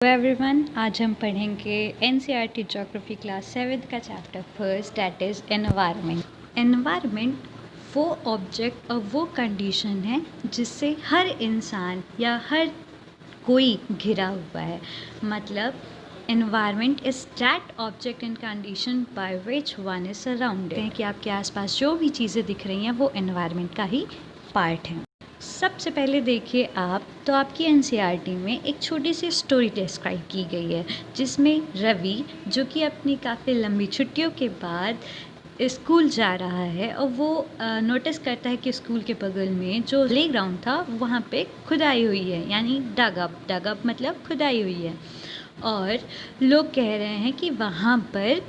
Hello everyone, आज हम पढ़ेंगे एनसीईआरटी ज्योग्राफी क्लास 7 का chapter first, that is environment. Environment वो ऑब्जेक्ट और वो कंडीशन है जिससे हर इंसान या हर कोई घिरा हुआ है। मतलब environment is that object and condition by which one is surrounded. कि आपके आसपास जो भी चीज़ें दिख रही हैं वो एनवायरनमेंट का ही पार्ट है। सबसे पहले देखिए आप तो आपकी एनसीईआरटी में एक छोटी सी स्टोरी डिस्क्राइब की गई है जिसमें रवि, जो कि अपनी काफ़ी लंबी छुट्टियों के बाद स्कूल जा रहा है और वो नोटिस करता है कि स्कूल के बगल में जो प्लेग्राउंड था वहाँ पे खुदाई हुई है, यानी डगअप मतलब खुदाई हुई है। और लोग कह रहे हैं कि वहाँ पर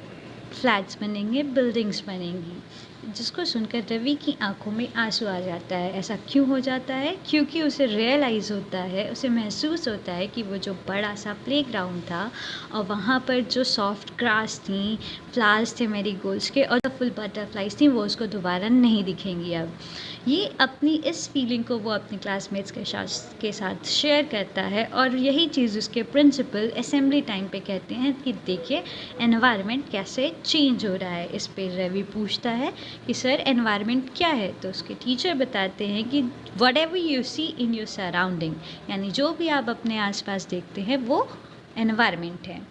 फ्लैट्स बनेंगे, बिल्डिंग्स बनेंगी, जिसको सुनकर रवि की आंखों में आंसू आ जाता है। ऐसा क्यों हो जाता है? क्योंकि उसे रियलाइज़ होता है, उसे महसूस होता है कि वो जो बड़ा सा प्लेग्राउंड था और वहाँ पर जो सॉफ्ट ग्रास थी, फ्लावर्स थे मैरीगोल्ड्स के और फुल बटरफ्लाइज थी, वो उसको दोबारा नहीं दिखेंगी अब। ये अपनी इस फीलिंग को वो अपने क्लासमेट्स के साथ शेयर करता है और यही चीज़ उसके प्रिंसिपल असेंबली टाइम पे कहते हैं कि देखिए एनवायरनमेंट कैसे चेंज हो रहा है। इस पे रवि पूछता है कि सर एनवायरनमेंट क्या है, तो उसके टीचर बताते हैं कि whatever you see in your surrounding, यानी जो भी आप अपने आसपास देखते हैं वो एनवायरनमेंट है।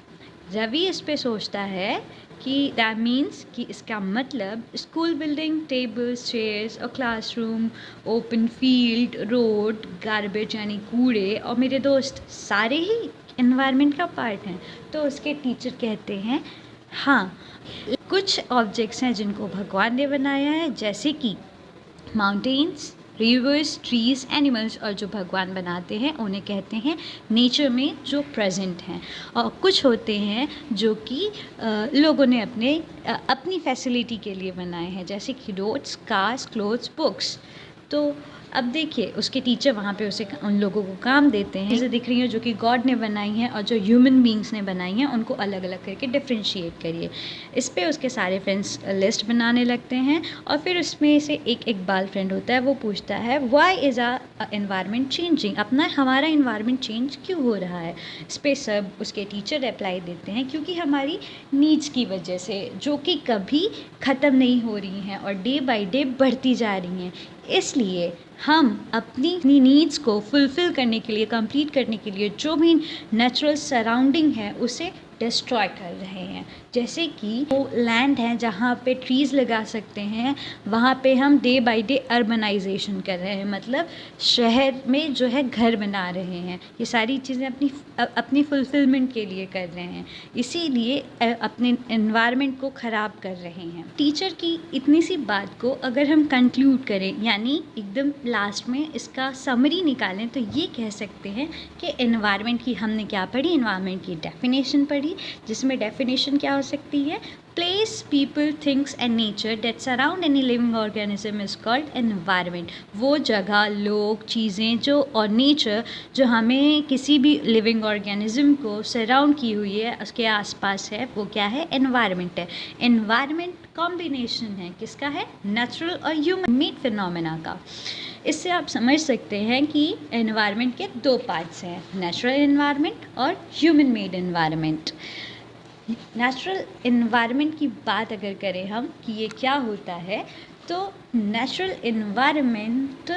रवि इस पे सोचता है कि दैट मीन्स कि इसका मतलब स्कूल बिल्डिंग, टेबल्स, चेयर्स और classroom, open field, road, garbage यानी कूड़े और मेरे दोस्त सारे ही एनवायरनमेंट का पार्ट हैं। तो उसके टीचर कहते हैं हाँ, कुछ ऑब्जेक्ट्स हैं जिनको भगवान ने बनाया है, जैसे कि माउंटेन्स, रिवर्स, ट्रीज, एनिमल्स, और जो भगवान बनाते हैं उन्हें कहते हैं नेचर में जो प्रेजेंट हैं। और कुछ होते हैं जो कि लोगों ने अपनी फैसिलिटी के लिए बनाए हैं, जैसे कि रोड्स, कार्स, क्लोथ्स, बुक्स। तो अब देखिए उसके टीचर वहाँ पे उसे उन लोगों को काम देते हैं, चीज़ें दिख रही हैं जो कि गॉड ने बनाई हैं और जो ह्यूमन बींग्स ने बनाई हैं उनको अलग अलग करके डिफ्रेंशिएट करिए। इस पे उसके सारे फ्रेंड्स लिस्ट बनाने लगते हैं और फिर उसमें से एक इकबाल फ्रेंड होता है, वो पूछता है why is our environment changing, हमारा एनवायरनमेंट चेंज क्यों हो रहा है। इस पे सब उसके टीचर रिप्लाई देते हैं क्योंकि हमारी नीड्स की वजह से, जो कि कभी ख़त्म नहीं हो रही हैं और डे बाय डे बढ़ती जा रही हैं, इसलिए हम अपनी नीड्स को फुलफ़िल करने के लिए, कंप्लीट करने के लिए जो भी नेचुरल सराउंडिंग है उसे डिस्ट्रॉय कर रहे हैं। जैसे कि वो लैंड है जहाँ पे ट्रीज़ लगा सकते हैं, वहाँ पे हम डे बाय डे अर्बनाइजेशन कर रहे हैं, मतलब शहर में जो है घर बना रहे हैं। ये सारी चीज़ें अपनी फुलफिलमेंट के लिए कर रहे हैं, इसीलिए अपने एनवायरनमेंट को ख़राब कर रहे हैं। टीचर की इतनी सी बात को अगर हम कंक्लूड करें, यानी एकदम लास्ट में इसका समरी निकालें, तो ये कह सकते हैं कि एनवायरनमेंट की हमने क्या पढ़ी, एनवायरनमेंट की डेफिनेशन पढ़ी, जिसमें डेफिनेशन क्या हो सकती है, place, people, things and nature that surround any living organism is called environment. वो जगह, लोग, चीज़ें जो और नेचर जो हमें किसी भी लिविंग ऑर्गेनिज्म को सराउंड की हुई है, उसके आसपास है, वो क्या है, एनवायरनमेंट है। एनवायरनमेंट कॉम्बिनेशन है किसका है, नेचुरल और ह्यूमन मेड फिनोमेना का। इससे आप समझ सकते हैं कि एनवायरनमेंट के दो पार्ट्स हैं, नेचुरल एनवायरनमेंट और human made environment. Natural environment की बात अगर करें हम कि ये क्या होता है, तो नेचुरल एनवायरनमेंट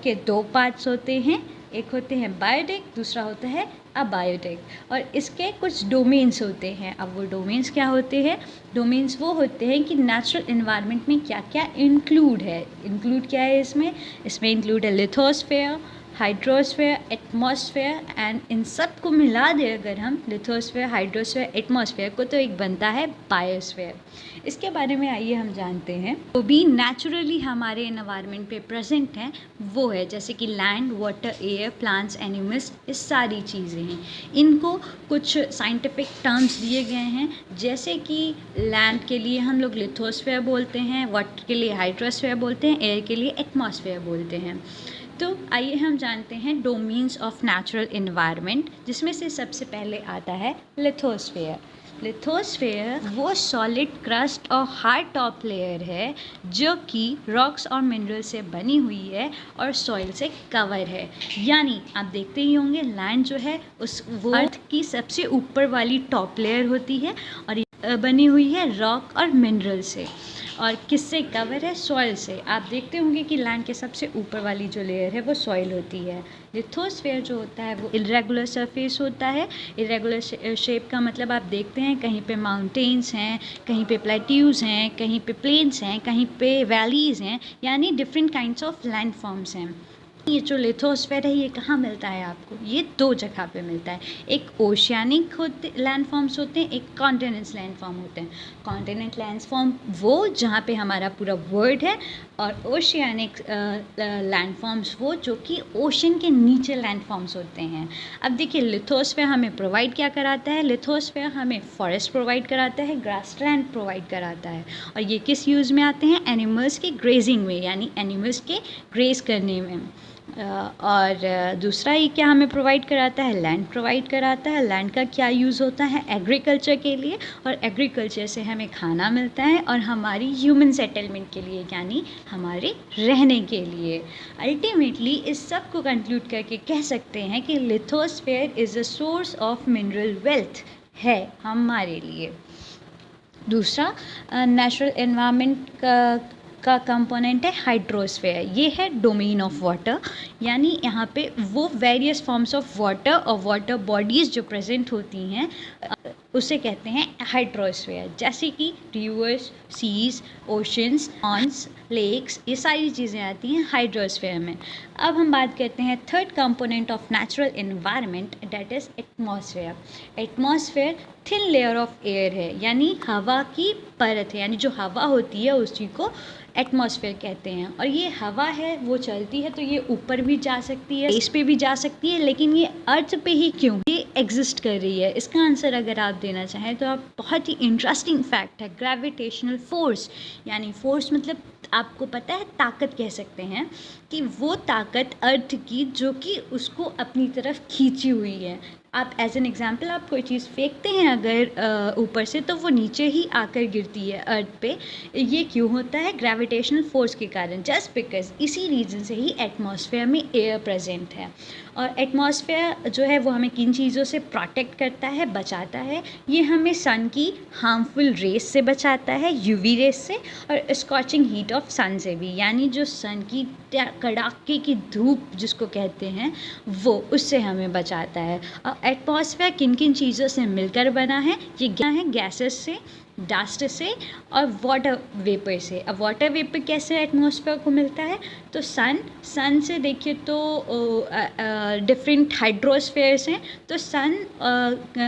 के दो पार्ट्स होते हैं, एक होते हैं बायोटिक, दूसरा होता है अबायोटिक, और इसके कुछ डोमेन्स होते हैं। अब वो डोमेन्स क्या होते हैं, डोमेन्स वो होते हैं कि नेचुरल एनवायरनमेंट में क्या क्या इंक्लूड है। इंक्लूड क्या है इसमें इंक्लूड है lithosphere, hydrosphere, atmosphere, and in सब को मिला दे अगर हम, लिथोस्फेयर, हाइड्रोस्फेयर, एटमॉस्फेयर को, तो एक बनता है बायोस्फेयर। इसके बारे में आइए हम जानते हैं। तो भी नेचुरली हमारे एनवायरनमेंट पे प्रेजेंट हैं वो है जैसे कि land, water, air, plants, animals, ये सारी चीज़ें हैं। इनको कुछ साइंटिफिक टर्म्स दिए गए हैं, जैसे कि लैंड के लिए हम लोग लिथोस्फेयर बोलते हैं, वाटर के लिए हाइड्रोस्फेयर बोलते हैं, एयर के लिए एटमॉस्फेयर बोलते हैं। तो आइए हम जानते हैं डोमेन्स ऑफ नेचुरल एनवायरनमेंट, जिसमें से सबसे पहले आता है लिथोस्फेयर। लिथोस्फेयर वो सॉलिड क्रस्ट और हार्ड टॉप लेयर है जो कि रॉक्स और मिनरल से बनी हुई है और सॉइल से कवर है। यानी आप देखते ही होंगे लैंड जो है वो अर्थ की सबसे ऊपर वाली टॉप लेयर होती है और बनी हुई है रॉक और मिनरल से, और किससे कवर है? सॉइल से। आप देखते होंगे कि लैंड के सबसे ऊपर वाली जो लेयर है वो सॉइल होती है। लिथोस्फेयर जो होता है वो इरेगुलर सरफेस होता है। इरेगुलर शेप का मतलब आप देखते हैं कहीं पे माउंटेन्स हैं, कहीं पे प्लेट्यूज़ हैं, कहीं पे प्लेन्स हैं, कहीं पे वैलीज़ हैं, यानी different kinds of land forms हैं। ये जो लिथोस्फेयर है ये कहाँ मिलता है आपको? ये दो जगह पे मिलता है। एक ओशियानिक होते लैंड फॉर्म्स होते हैं, एक कॉन्टिनेंट्स लैंड फॉर्म होते हैं। कॉन्टिनेंट लैंड फॉर्म वो जहाँ पे हमारा पूरा वर्ल्ड है, और ओशियानिक लैंड फॉर्म्स वो जो कि ओशन के नीचे लैंड फॉर्म्स होते हैं। अब देखिए लिथोस्फेयर हमें प्रोवाइड क्या कराता है? लिथोस्फेयर हमें फॉरेस्ट प्रोवाइड कराता है, ग्रासलैंड प्रोवाइड कराता है, और ये किस यूज़ में आते हैं? एनिमल्स के ग्रेजिंग में, यानी एनिमल्स के ग्रेज करने में। और दूसरा ये क्या हमें प्रोवाइड कराता है? लैंड प्रोवाइड कराता है। लैंड का क्या यूज़ होता है? एग्रीकल्चर के लिए, और एग्रीकल्चर से हमें खाना मिलता है और हमारी ह्यूमन सेटलमेंट के लिए, यानी हमारे रहने के लिए। अल्टीमेटली इस सब को कंक्लूड करके कह सकते हैं कि lithosphere is a source of mineral wealth है हमारे लिए। दूसरा नेचुरल एनवायरनमेंट का कंपोनेंट है हाइड्रोस्फेयर। ये है डोमेन ऑफ वाटर, यानी यहाँ पे वो वेरियस फॉर्म्स ऑफ वाटर और वाटर बॉडीज़ जो प्रेजेंट होती हैं उसे कहते हैं हाइड्रोस्फेयर। जैसे कि rivers, seas, oceans, ponds, lakes, ये सारी चीज़ें आती हैं हाइड्रोस्फेयर में। अब हम बात करते हैं third component of natural environment, that is atmosphere. Atmosphere thin layer of air है, यानी हवा की परत है, यानी जो हवा होती है उसी को एटमॉस्फेयर कहते हैं। और ये हवा है वो चलती है तो ये ऊपर भी जा सकती है, स्पेस पे भी जा सकती है, लेकिन ये अर्थ पे ही क्यों ये एग्जिस्ट कर रही है? इसका आंसर अगर आप देना चाहें तो आप, बहुत ही इंटरेस्टिंग फैक्ट है, ग्रेविटेशनल फोर्स। यानी फोर्स मतलब आपको पता है ताकत कह सकते हैं, कि वो ताकत अर्थ की जो कि उसको अपनी तरफ खींची हुई है। आप एज एन एग्जाम्पल आप कोई चीज़ फेंकते हैं अगर ऊपर से, तो वो नीचे ही आकर गिरती है अर्थ पे। ये क्यों होता है? ग्रेविटेशनल फोर्स के कारण, जस्ट बिकॉज इसी रीज़न से ही एटमॉस्फेयर में एयर प्रेजेंट है। और एटमॉस्फेयर जो है वो हमें किन चीज़ों से प्रोटेक्ट करता है, बचाता है? ये हमें सन की हार्मफुल रेस से बचाता है, यूवी रेस से, और स्कॉचिंग हीट ऑफ सन से भी, यानी जो सन की कड़ाके की धूप जिसको कहते हैं वो, उससे हमें बचाता है। और एटमॉस्फेयर किन किन चीज़ों से मिलकर बना है? ये क्या है? गैसेस से, डस्ट से और वाटर वेपर से। अब वाटर वेपर कैसे एटमॉस्फेयर को मिलता है? तो सन से देखिए तो डिफरेंट हाइड्रोस्फेयर्स हैं। तो सन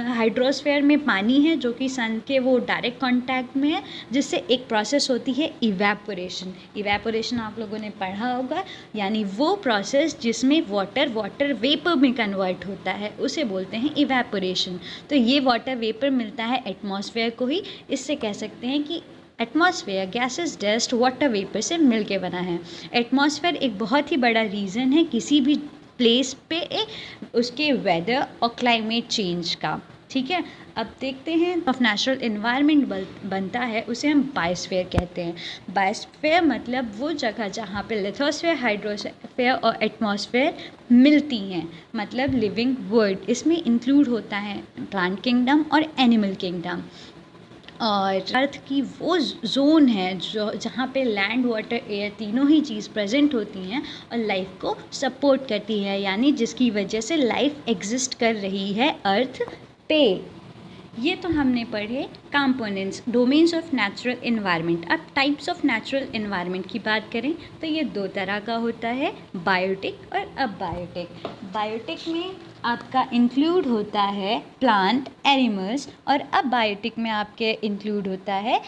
हाइड्रोस्फेयर में पानी है जो कि सन के वो डायरेक्ट कांटेक्ट में है, जिससे एक प्रोसेस होती है इवेपोरेशन। इवेपोरेशन आप लोगों ने पढ़ा होगा, यानी वो प्रोसेस जिसमें वाटर वेपर में कन्वर्ट होता है उसे बोलते हैं इवेपोरेशन। तो ये वाटर वेपर मिलता है एटमॉस्फेयर को ही। इससे कह सकते हैं कि atmosphere gases, dust, water vapour से मिलके बना है। एटमॉस्फेयर एक बहुत ही बड़ा रीज़न है किसी भी प्लेस पे उसके वेदर और क्लाइमेट चेंज का। ठीक है, अब देखते हैं ऑफ नेचुरल एनवायरनमेंट बनता है उसे हम बायोस्फीयर कहते हैं। बायोस्फीयर मतलब वो जगह जहाँ पे लिथोस्फीयर, हाइड्रोस्फीयर और एटमॉस्फेयर मिलती हैं, मतलब लिविंग वर्ल्ड। इसमें इंक्लूड होता है प्लांट किंगडम और एनिमल किंगडम। और अर्थ की वो जोन है जो जहाँ पे लैंड, वाटर, एयर तीनों ही चीज़ प्रेजेंट होती हैं और लाइफ को सपोर्ट करती है, यानी जिसकी वजह से लाइफ एग्जिस्ट कर रही है अर्थ पे। ये तो हमने पढ़े components, domains of natural environment. अब टाइप्स ऑफ नेचुरल एनवायरनमेंट की बात करें तो ये दो तरह का होता है, बायोटिक और अबायोटिक। बायोटिक में आपका इंक्लूड होता है प्लांट, एनिमल्स, और अबायोटिक में आपके इंक्लूड होता है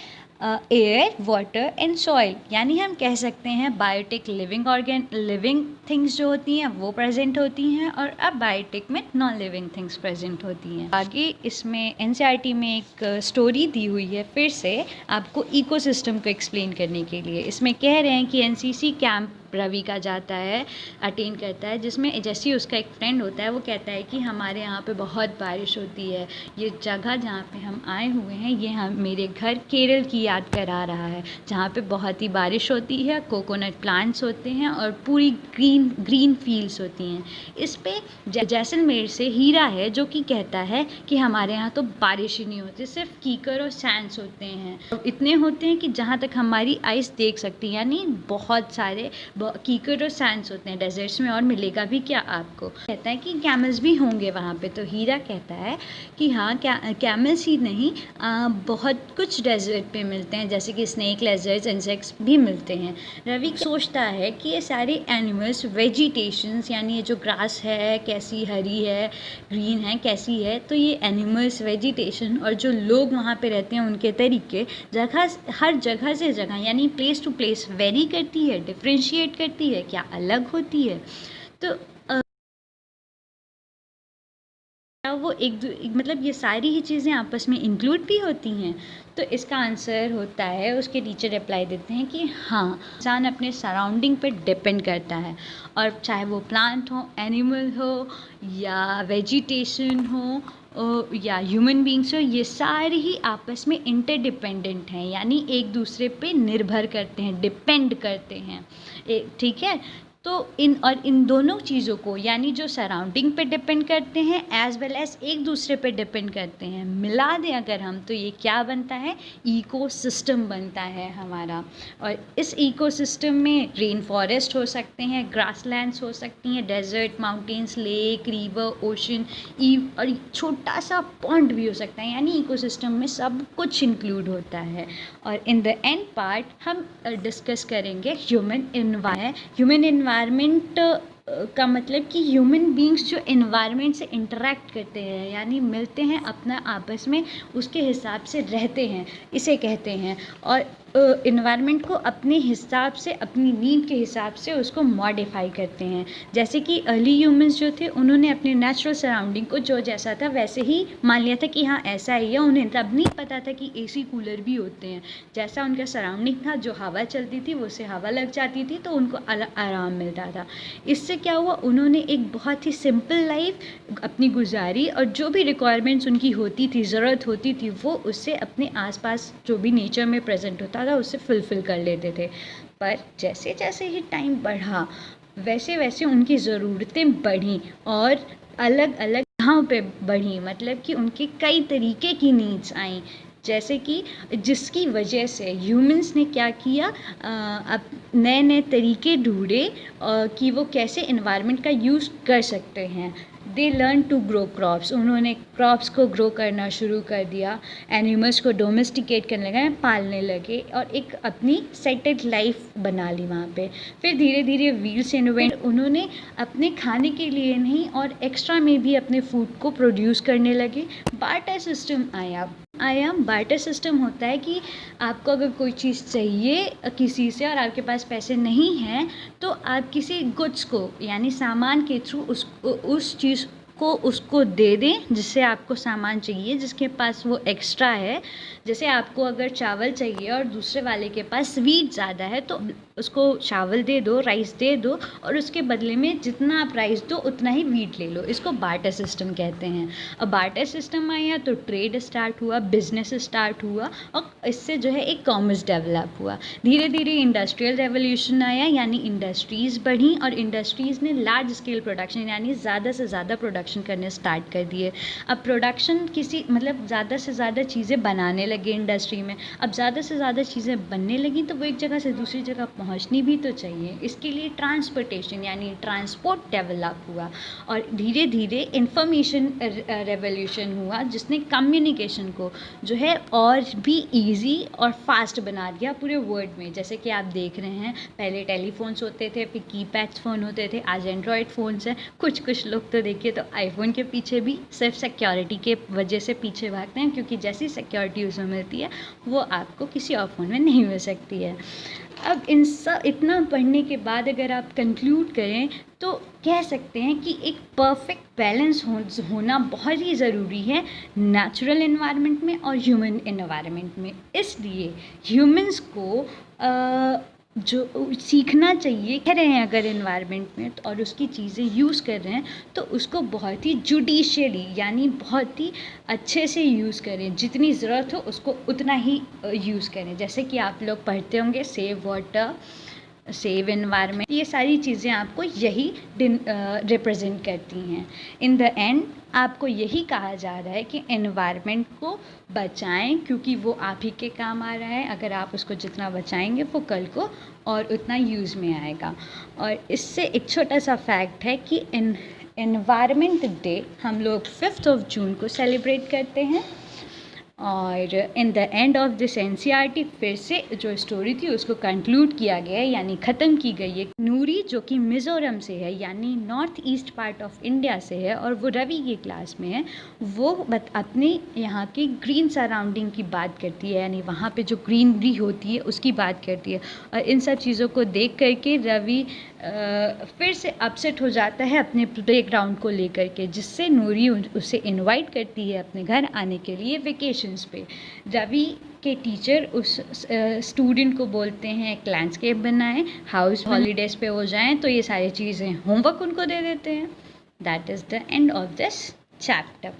एयर, वाटर एंड सॉइल। यानी हम कह सकते हैं बायोटिक लिविंग थिंग्स जो होती हैं वो प्रेजेंट होती हैं, और अबायोटिक में नॉन लिविंग थिंग्स प्रेजेंट होती हैं। आगे इसमें एनसीईआरटी में एक स्टोरी दी हुई है फिर से आपको इकोसिस्टम को एक्सप्लेन करने के लिए। इसमें कह रहे हैं कि एनसीसी कैंप रवि का जाता है, अटेंड करता है, जिसमें जैसे ही उसका एक फ्रेंड होता है वो कहता है कि हमारे यहाँ पे बहुत बारिश होती है, ये जगह जहाँ पे हम आए हुए हैं ये हम मेरे घर केरल की याद करा रहा है, जहाँ पे बहुत ही बारिश होती है, कोकोनट प्लांट्स होते हैं और पूरी ग्रीन ग्रीन फील्ड्स होती हैं। इस पे जैसलमेर से हीरा है जो कि कहता है कि हमारे यहाँ तो बारिश ही नहीं होती, सिर्फ कीकर और सैंड्स होते हैं, इतने होते हैं कि जहाँ तक हमारी आइस देख सकती है, यानी बहुत सारे कीकर और सैंड्स होते हैं डेजर्ट्स में, और मिलेगा भी क्या आपको। कहता है कि कैमल्स भी होंगे वहाँ पे, तो हीरा कहता है कि हाँ कैमल्स ही नहीं बहुत कुछ डेजर्ट पे मिलते हैं, जैसे कि स्नेक, लेजर्ड्स, इंसेक्ट्स भी मिलते हैं। रवि सोचता है कि ये सारे एनिमल्स वेजिटेशंस, यानी ये जो ग्रास है कैसी हरी है, ग्रीन है, कैसी है, तो ये एनिमल्स, वेजिटेशन और जो लोग वहाँ पे रहते हैं उनके तरीके हर जगह से जगह यानी प्लेस टू प्लेस वेरी करती है, डिफ्रेंशिएट करती है, क्या अलग होती है। तो वो मतलब ये सारी ही चीज़ें आपस में इंक्लूड भी होती हैं। तो इसका आंसर होता है, उसके टीचर रिप्लाई देते हैं कि हाँ, इंसान अपने सराउंडिंग पे डिपेंड करता है, और चाहे वो प्लांट हो, एनिमल हो, या वेजिटेशन हो, या ह्यूमन बींग्स हो, ये सारे ही आपस में इंटरडिपेंडेंट हैं, यानी एक दूसरे पे निर्भर करते हैं, डिपेंड करते हैं। ठीक है, तो इन दोनों चीज़ों को, यानी जो सराउंडिंग पे डिपेंड करते हैं एज वेल एज एक दूसरे पे डिपेंड करते हैं, मिला दें अगर हम, तो ये क्या बनता है, इकोसिस्टम बनता है हमारा। और इस इकोसिस्टम में रेन फॉरेस्ट हो सकते हैं, ग्रासलैंड्स हो सकती हैं, desert, mountains, lake, river, ocean, और छोटा सा पॉन्ड भी हो सकता है, यानी इकोसिस्टम में सब कुछ इंक्लूड होता है। और इन द एंड पार्ट हम डिस्कस करेंगे ह्यूमन एनवायरनमेंट का मतलब कि ह्यूमन बींग्स जो एनवायरनमेंट से इंटरेक्ट करते हैं, यानी मिलते हैं, अपना आपस में उसके हिसाब से रहते हैं, इसे कहते हैं। और एनवायरनमेंट को अपने हिसाब से, अपनी नीड के हिसाब से उसको मॉडिफाई करते हैं। जैसे कि अर्ली ह्यूमंस जो थे उन्होंने अपने नेचुरल सराउंडिंग को जो जैसा था वैसे ही मान लिया था कि हाँ ऐसा ही है। उन्हें तब नहीं पता था कि एसी कूलर भी होते हैं। जैसा उनका सराउंडिंग था, जो हवा चलती थी वो से हवा लग जाती थी तो उनको आराम मिलता था। इससे क्या हुआ, उन्होंने एक बहुत ही सिंपल लाइफ अपनी गुजारी, और जो भी रिक्वायरमेंट्स उनकी होती थी, ज़रूरत होती थी, वो उससे अपने आसपास जो भी नेचर में प्रेजेंट होता था उससे फुलफ़िल कर लेते थे। पर जैसे जैसे ही टाइम बढ़ा वैसे वैसे उनकी ज़रूरतें बढ़ी और अलग अलग जगहों पे बढ़ी, मतलब कि उनके कई तरीके की नीड्स आई। जैसे कि जिसकी वजह से ह्यूमंस ने क्या किया, अब नए नए तरीके ढूंढे कि वो कैसे एनवायरनमेंट का यूज़ कर सकते हैं। They learn to grow crops, उन्होंने क्रॉप्स को ग्रो करना शुरू कर दिया, एनिमल्स को डोमेस्टिकेट करने लगे, पालने लगे, और एक अपनी सेटल्ड लाइफ बना ली वहाँ पे। फिर धीरे धीरे व्हील्स इन्वेंट, उन्होंने अपने खाने के लिए नहीं और एक्स्ट्रा में भी अपने फूड को प्रोड्यूस करने लगे। बार्टर सिस्टम आया। बार्टर सिस्टम होता है कि आपको अगर कोई चीज़ चाहिए किसी से और आपके पास पैसे नहीं हैं, तो आप किसी गुड्स को, यानी सामान के थ्रू उस चीज़ को उसको दे दें जिससे आपको सामान चाहिए, जिसके पास वो एक्स्ट्रा है। जैसे आपको अगर चावल चाहिए और दूसरे वाले के पास वीट ज़्यादा है, तो उसको चावल दे दो, राइस दे दो, और उसके बदले में जितना आप राइस दो उतना ही वीट ले लो। इसको बार्टर सिस्टम कहते हैं। अब बार्टर सिस्टम आया तो ट्रेड स्टार्ट हुआ, बिजनेस स्टार्ट हुआ, और इससे जो है एक कॉमर्स डेवलप हुआ। धीरे धीरे इंडस्ट्रियल रेवोल्यूशन आया, यानी इंडस्ट्रीज़ बढ़ी और इंडस्ट्रीज़ ने लार्ज स्केल प्रोडक्शन, यानी ज़्यादा से ज़्यादा प्रोडक्शन करने स्टार्ट कर दिए। अब प्रोडक्शन मतलब ज़्यादा से ज़्यादा चीज़ें बनाने लगे इंडस्ट्री में। अब ज़्यादा से ज़्यादा चीज़ें बनने लगी तो वो एक जगह से दूसरी जगह पहुंचनी भी तो चाहिए। इसके लिए ट्रांसपोर्टेशन यानी ट्रांसपोर्ट डेवलप हुआ, और धीरे धीरे इंफॉर्मेशन रेवोल्यूशन हुआ, जिसने कम्युनिकेशन को जो है और भी इजी और फास्ट बना दिया पूरे वर्ल्ड में। जैसे कि आप देख रहे हैं, पहले टेलीफोन्स होते थे, फिर कीपैड फ़ोन होते थे, आज एंड्रॉयड फ़ोन्स हैं। कुछ लोग तो देखिए तो आईफोन के पीछे भी सिर्फ सिक्योरिटी के वजह से पीछे भागते हैं, क्योंकि जैसी सिक्योरिटी उसमें मिलती है वो आपको किसी और फ़ोन में नहीं मिल सकती है। अब इतना पढ़ने के बाद अगर आप कंक्लूड करें तो कह सकते हैं कि एक परफेक्ट बैलेंस होना बहुत ही ज़रूरी है नेचुरल एनवायरनमेंट में और ह्यूमन एनवायरनमेंट में। इसलिए ह्यूमंस को जो सीखना चाहिए कह रहे हैं अगर एनवायरनमेंट में और उसकी चीज़ें यूज़ कर रहे हैं तो उसको बहुत ही जुडिशियली यानी बहुत ही अच्छे से यूज़ करें, जितनी ज़रूरत हो उसको उतना ही यूज़ करें। जैसे कि आप लोग पढ़ते होंगे सेव वाटर, सेव एनवायरनमेंट, ये सारी चीज़ें आपको यही रिप्रेजेंट करती हैं। इन द एंड आपको यही कहा जा रहा है कि एनवायरनमेंट को बचाएं, क्योंकि वो आप ही के काम आ रहा है। अगर आप उसको जितना बचाएंगे वो कल को और उतना यूज़ में आएगा। और इससे एक छोटा सा फैक्ट है कि एनवायरनमेंट डे हम लोग 5 जून को सेलिब्रेट करते हैं। और in the end of this NCERT फिर से जो स्टोरी थी उसको कंक्लूड किया गया है, यानी ख़त्म की गई है। नूरी जो कि मिज़ोरम से है, यानी north east part of India से है, और वो रवि की क्लास में है। वो अपने यहाँ की ग्रीन सराउंडिंग की बात करती है, यानी वहाँ पे जो ग्रीनरी होती है उसकी बात करती है। और इन सब चीज़ों को देख करके रवि फिर से अपसेट हो जाता है अपने प्लेग्राउंड को लेकर के, जिससे नूरी उसे इनवाइट करती है अपने घर आने के लिए वेकेशंस पे। रवि के टीचर उस स्टूडेंट को बोलते हैं एक लैंडस्केप बनाएं, हाउस हॉलीडेज पे हो जाएं, तो ये सारी चीज़ें होमवर्क उनको दे देते हैं। That is the end of this chapter.